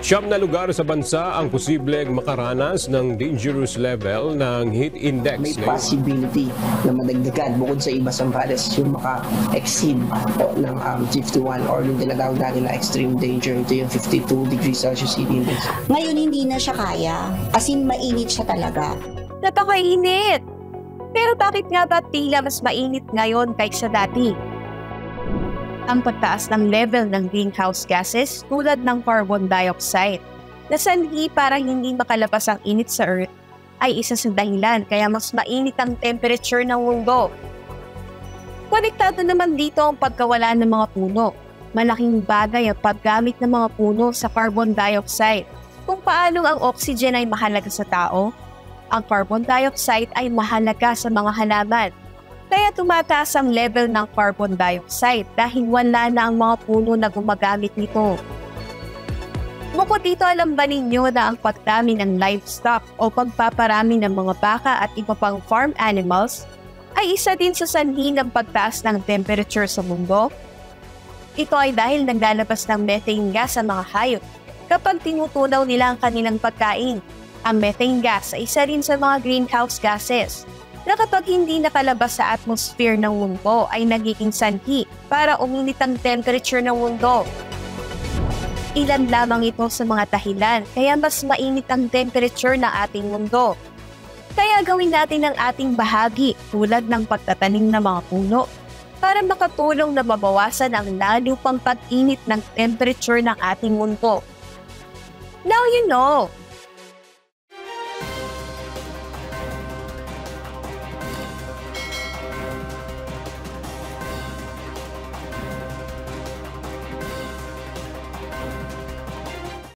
Siyam na lugar sa bansa ang posibleng makaranas ng dangerous level ng heat index. May possibility na madagdagan bukod sa iba Zambales yung maka-exceed ng 51 or yung tinatawag natin na extreme danger. Ito yung 52 degrees Celsius heat index. Ngayon hindi na siya kaya. As in, mainit siya talaga. Napakainit! Pero bakit nga ba tila mas mainit ngayon kaysa dati? Ang pagtaas ng level ng greenhouse gases tulad ng carbon dioxide na sanhi para hindi makalabas ang init sa Earth ay isa sa dahilan kaya mas mainit ang temperature ng mundo. Konektado naman dito ang pagkawala ng mga puno. Malaking bagay ang paggamit ng mga puno sa carbon dioxide. Kung paano ang oxygen ay mahalaga sa tao, ang carbon dioxide ay mahalaga sa mga halaman. Kaya tumataas ang level ng carbon dioxide dahil wala na ang mga puno na gumagamit nito. Bukod dito, alam ba ninyo na ang pagdami ng livestock o pagpaparami ng mga baka at iba pang farm animals ay isa din sa sanhi ng pagtaas ng temperature sa mundo? Ito ay dahil naglalabas ng methane gas sa mga hayop kapag tinutunaw nila ang kanilang pagkain. Ang methane gas ay isa rin sa mga greenhouse gases na kapag hindi nakalabas sa atmosphere ng mundo ay nagiging sanhi para uminit ang temperature ng mundo. Ilan lamang ito sa mga dahilan kaya mas mainit ang temperature ng ating mundo. Kaya gawin natin ang ating bahagi tulad ng pagtatanim ng mga puno para makatulong na mabawasan ang lalo pang pag-init ng temperature ng ating mundo. Now you know!